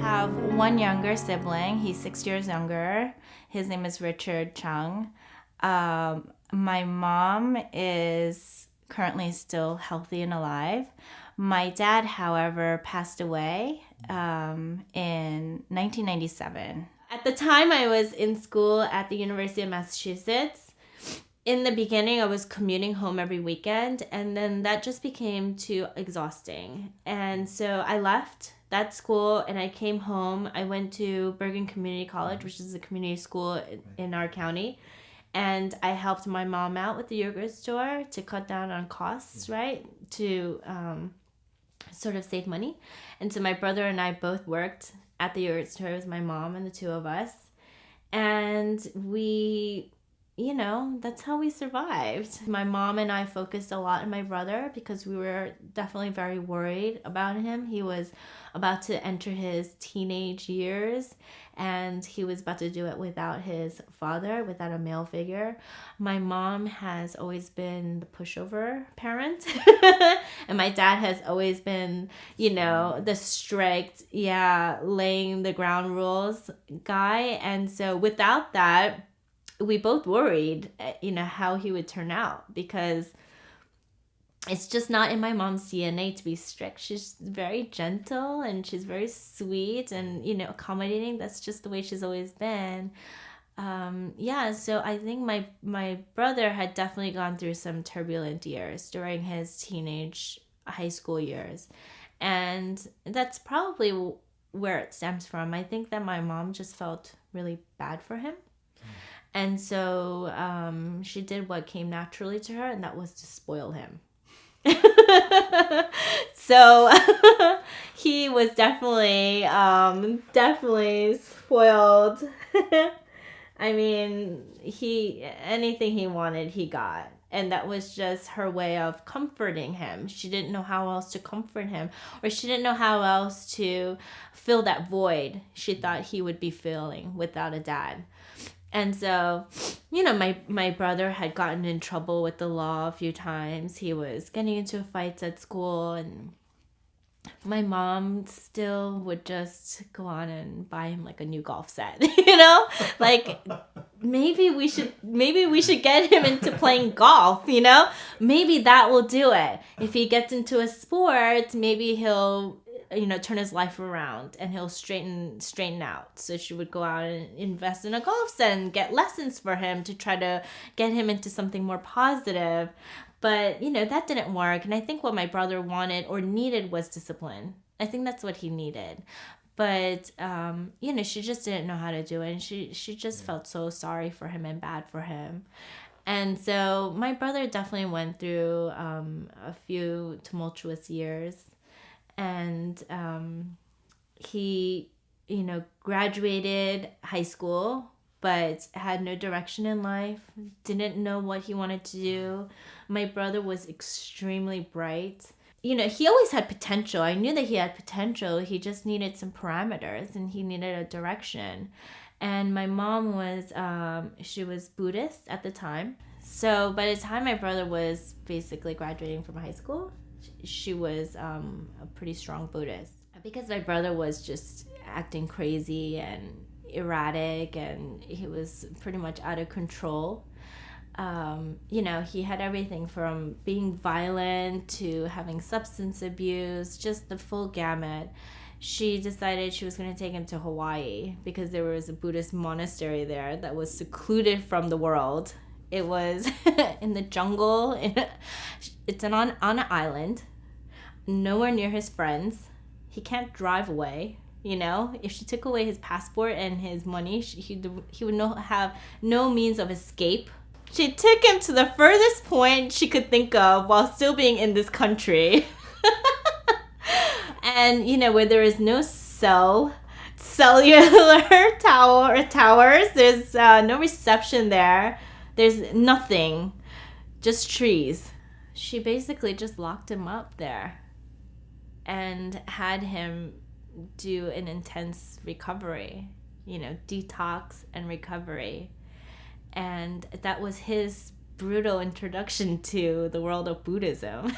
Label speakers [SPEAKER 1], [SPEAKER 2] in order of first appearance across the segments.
[SPEAKER 1] have one younger sibling. He's 6 years younger. His name is Richard Chung. My mom is currently still healthy and alive. My dad, however, passed away in 1997. At the time I was in school at the University of Massachusetts, in the beginning I was commuting home every weekend, and then that just became too exhausting. And so I left that school and I came home. I went to Bergen Community College, which is a community school in our county. And I helped my mom out with the yogurt store to cut down on costs, right? To sort of save money. And so my brother and I both worked at the yogurt store. It was my mom and the two of us. And we, that's how we survived. My mom and I focused a lot on my brother because we were definitely very worried about him. He was about to enter his teenage years, and he was about to do it without his father, without a male figure. My mom has always been the pushover parent, and my dad has always been, the strict, laying the ground rules guy. And so without that, we both worried, how he would turn out, because it's just not in my mom's DNA to be strict. She's very gentle and she's very sweet and, accommodating. That's just the way she's always been. So I think my brother had definitely gone through some turbulent years during his teenage high school years. And that's probably where it stems from. I think that my mom just felt really bad for him. And so she did what came naturally to her, and that was to spoil him. So he was definitely spoiled. I mean, anything he wanted, he got. And that was just her way of comforting him. She didn't know how else to comfort him, or she didn't know how else to fill that void she thought he would be feeling without a dad. And so, my brother had gotten in trouble with the law a few times. He was getting into fights at school, and my mom still would just go on and buy him like a new golf set, like maybe we should get him into playing golf, maybe that will do it. If he gets into a sport, maybe he'll turn his life around and he'll straighten out. So she would go out and invest in a golf set and get lessons for him to try to get him into something more positive. But, that didn't work. And I think what my brother wanted or needed was discipline. I think that's what he needed. But, she just didn't know how to do it. And she just felt so sorry for him and bad for him. And so my brother definitely went through a few tumultuous years. And he, graduated high school, but had no direction in life, didn't know what he wanted to do. My brother was extremely bright. He always had potential. I knew that he had potential. He just needed some parameters, and he needed a direction. And my mom she was Buddhist at the time. So by the time my brother was basically graduating from high school, she was a pretty strong Buddhist. Because my brother was just acting crazy and erratic, and he was pretty much out of control. He had everything from being violent to having substance abuse, just the full gamut. She decided she was going to take him to Hawaii because there was a Buddhist monastery there that was secluded from the world. It was in the jungle. It's on an island, nowhere near his friends. He can't drive away. If she took away his passport and his money, he would have no means of escape. She took him to the furthest point she could think of while still being in this country. And, where there is no cellular towers, there's no reception there. There's nothing, just trees. She basically just locked him up there and had him do an intense recovery, detox and recovery. And that was his brutal introduction to the world of Buddhism.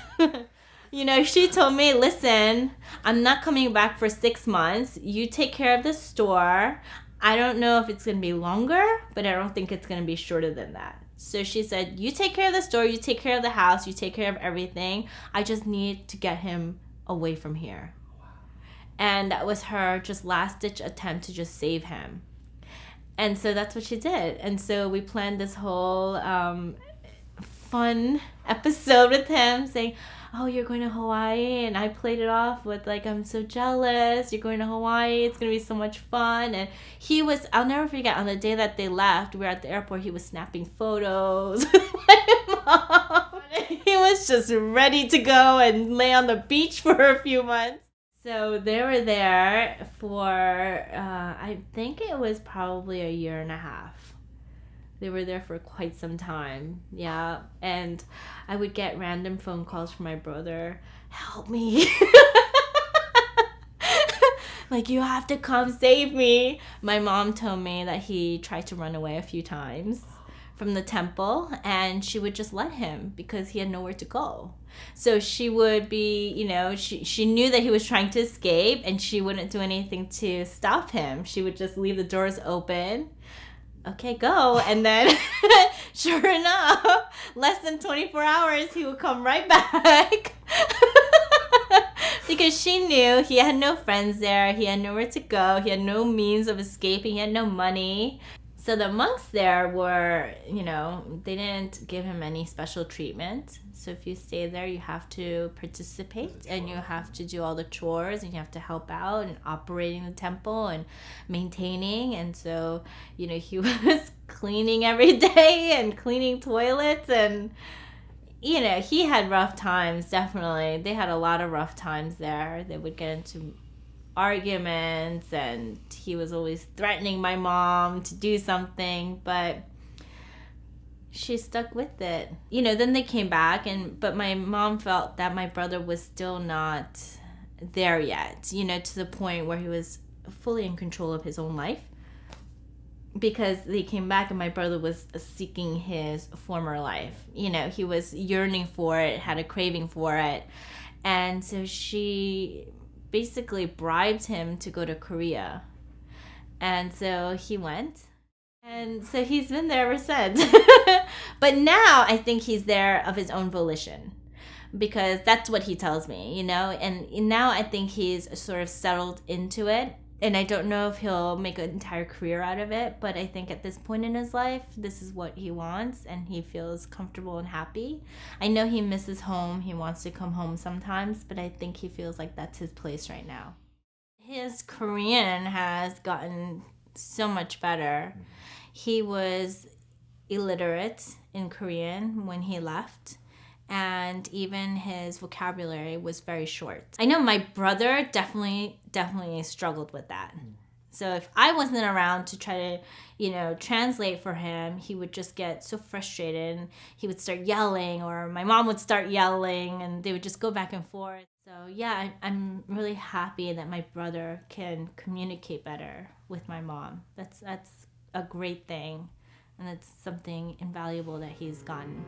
[SPEAKER 1] She told me, listen, I'm not coming back for 6 months. You take care of the store. I don't know if it's going to be longer, but I don't think it's going to be shorter than that. So she said, you take care of the store, you take care of the house, you take care of everything. I just need to get him away from here. And that was her just last-ditch attempt to just save him. And so that's what she did. And so we planned this whole fun episode with him saying, oh, you're going to Hawaii. And I played it off with like, I'm so jealous. You're going to Hawaii. It's going to be so much fun. And he was, I'll never forget, on the day that they left, we were at the airport, he was snapping photos with my mom. He was just ready to go and lay on the beach for a few months. So they were there for, I think it was probably a year and a half. They were there for quite some time. Yeah. And I would get random phone calls from my brother. Help me. Like, you have to come save me. My mom told me that he tried to run away a few times from the temple, and she would just let him because he had nowhere to go. So she would be, she knew that he was trying to escape, and she wouldn't do anything to stop him. She would just leave the doors open. Okay, go. And then sure enough, less than 24 hours, he would come right back. Because she knew he had no friends there. He had nowhere to go. He had no means of escaping. He had no money. So the monks there were, they didn't give him any special treatment. So if you stay there, you have to participate and you have to do all the chores and you have to help out and operating the temple and maintaining. And so, he was cleaning every day and cleaning toilets and, he had rough times, definitely. They had a lot of rough times there. They would get into arguments and he was always threatening my mom to do something, but she stuck with it. Then they came back but my mom felt that my brother was still not there yet, to the point where he was fully in control of his own life, because they came back and my brother was seeking his former life. He was yearning for it, had a craving for it. And so she basically bribed him to go to Korea. And so he went. And so he's been there ever since. But now I think he's there of his own volition, because that's what he tells me, And now I think he's sort of settled into it. And I don't know if he'll make an entire career out of it, but I think at this point in his life, this is what he wants, and he feels comfortable and happy. I know he misses home. He wants to come home sometimes, but I think he feels like that's his place right now. His Korean has gotten so much better. He was illiterate in Korean when he left. And even his vocabulary was very short. I know my brother definitely struggled with that. So if I wasn't around to try to, translate for him, he would just get so frustrated and he would start yelling, or my mom would start yelling, and they would just go back and forth. So yeah, I'm really happy that my brother can communicate better with my mom. That's a great thing, and it's something invaluable that he's gotten.